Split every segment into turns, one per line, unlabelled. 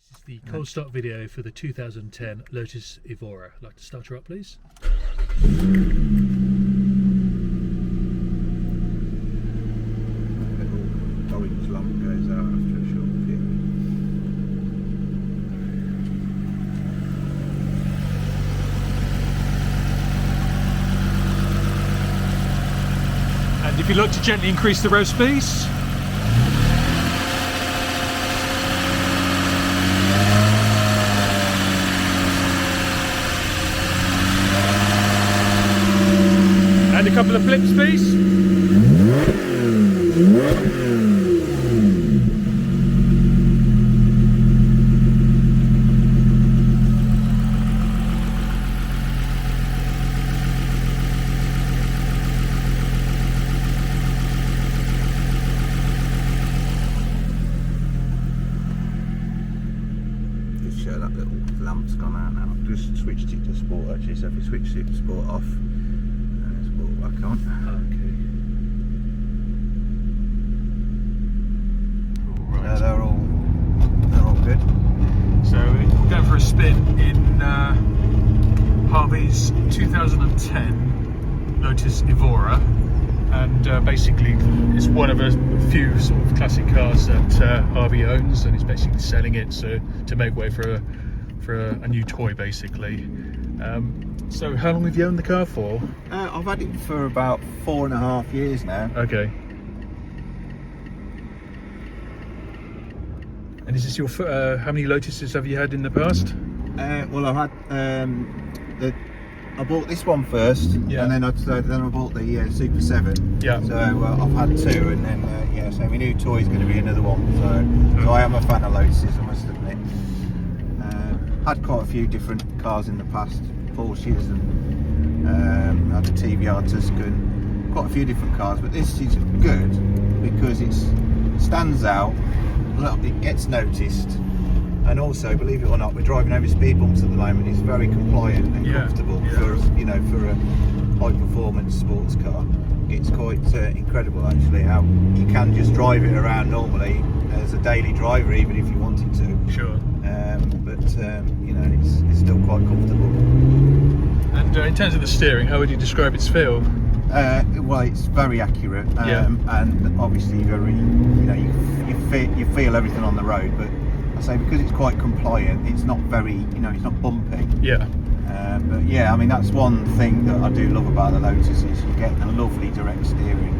This is the cold start video for the 2010 Lotus Evora. I'd like to start her up, please.
Little orange lump goes out after a short period.
And if you look to gently increase the row space. And a couple of flips, please.
Just show that little lamp's gone out now. I've just switched it to sport actually, so if you switch it to sport off, back on.
Okay. Right.
They're all good.
So we're going for a spin in Harvey's 2010 Lotus Evora, and basically it's one of a few sort of classic cars that Harvey owns, and he's basically selling it to make way for a new toy, basically. So how long have you owned the car for?
I've had it for about 4.5 years now.
Okay. And is this your how many Lotuses have you had in the past?
Well, I've had I bought this one first,
Yeah.
and then I bought the Super 7.
Yeah.
So I've had two, and then so my new toy is going to be another one. So I am a fan of Lotuses, I must admit. Had quite a few different cars in the past, Porsches, and had a TVR Tuscan, quite a few different cars. But this is good because it stands out, it gets noticed, and also, believe it or not, we're driving over speed bumps at the moment. It's very compliant and comfortable for a high performance sports car. It's quite incredible actually how you can just drive it around normally as a daily driver, even if you wanted to.
Sure.
It's still quite comfortable.
And in terms of the steering, how would you describe its feel?
Well, it's very accurate, and obviously very, you feel everything on the road. But I say because it's quite compliant, it's not very, it's not bumpy.
Yeah.
But yeah, I mean that's one thing that I do love about the Lotus is you get a lovely direct steering,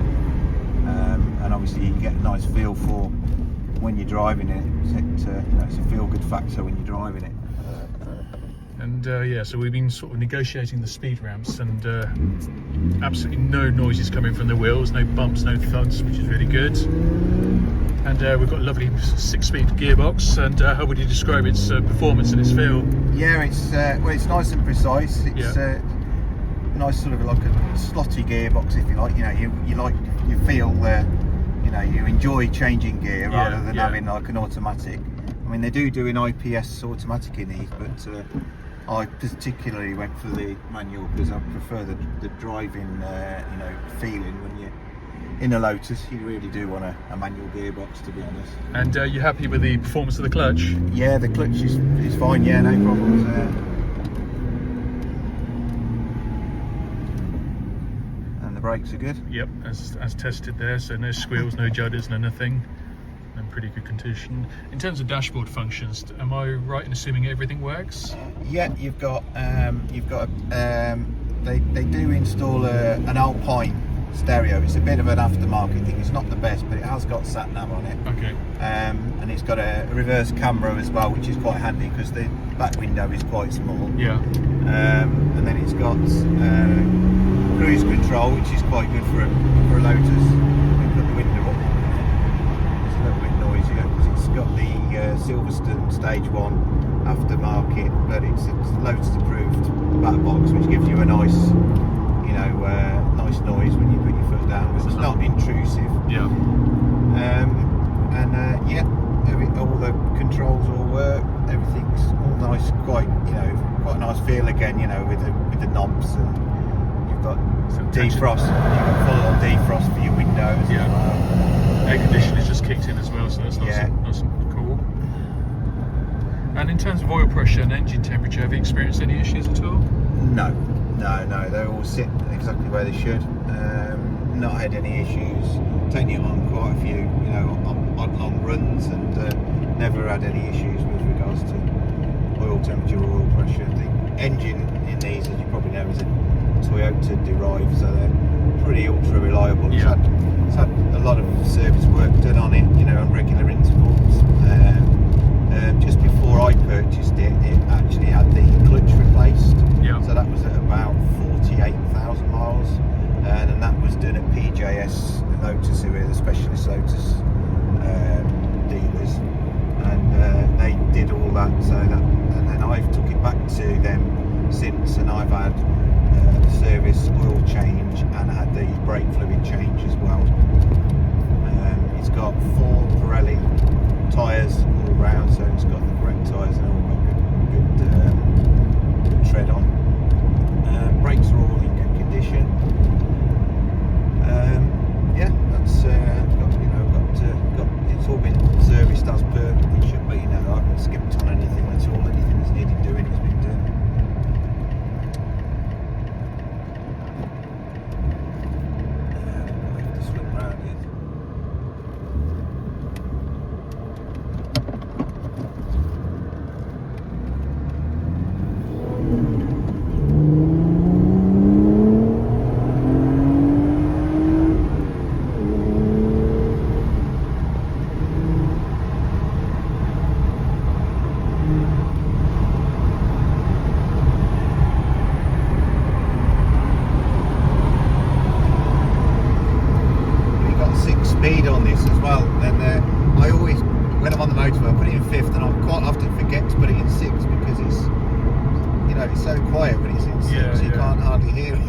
and obviously you get a nice feel for when you're driving it. It's a feel-good factor when you're driving it.
And so we've been sort of negotiating the speed ramps, and absolutely no noises coming from the wheels, no bumps, no thuds, which is really good. And we've got a lovely 6-speed gearbox. And how would you describe its performance and its feel?
Yeah, it's nice and precise. It's nice, sort of like a slotty gearbox, if you like. You feel you enjoy changing gear rather than having like an automatic. I mean, they do an IPS automatic in these, but I particularly went for the manual because I prefer the driving, feeling when you're in a Lotus. You really do want a manual gearbox, to be honest.
And you're happy with the performance of the clutch?
Yeah, the clutch is fine. Yeah, no problems there. Brakes are good.
Yep, as tested there, so no squeals, no judders, no nothing, and pretty good condition. In terms of dashboard functions, am I right in assuming everything works?
Yeah, you've got they do install an Alpine stereo. It's a bit of an aftermarket thing. It's not the best, but it has got sat nav on it. Okay. And it's got a reverse camera as well, which is quite handy because the back window is quite small. Yeah. And then it's got cruise control, which is quite good for a Lotus. We put the window up. It's a little bit noisier because it's got the Silverstone Stage 1 aftermarket, but it's Lotus approved back box, which gives you a nice, nice noise when you put your foot down. But it's not intrusive. Yeah. All the controls all work. Everything's all nice, quite a nice feel again. With the knobs and. Got defrost. You've got full-on defrost for your windows. Yeah. Air conditioning is just kicked in as well, so that's nice and cool.
And in terms of oil pressure and engine temperature, have you experienced any issues at all?
No, they all sit exactly where they should. Not had any issues. Taking it on quite a few, odd long runs, and never had any issues with regards to oil temperature or oil pressure. The engine in these, as you probably know, is a Toyota derived, so they're pretty ultra reliable.
Yeah.
It's had a lot of service work done on it, on regular intervals. Just before I purchased it, it actually had the clutch replaced.
Yeah.
So that was at about 48,000 miles, and that was done at PJS Lotus, who are the specialist Lotus dealers, and they did all that. So that, and then I've took it back to them since, and I've had service oil change and had the brake fluid change as well. It's got 4 Pirelli tyres all round, so it's got the correct tyres and all got good tread on. Brakes are all in good condition. That's got it's all been serviced as per it should be. I haven't skipped on anything at all. Anything that's needed doing has been done. I have to swing round it. Speed on this as well, and I always, when I'm on the motorway, I put it in 5th, and I quite often forget to put it in 6th because it's it's so quiet when it's in 6th, you can't hardly hear it.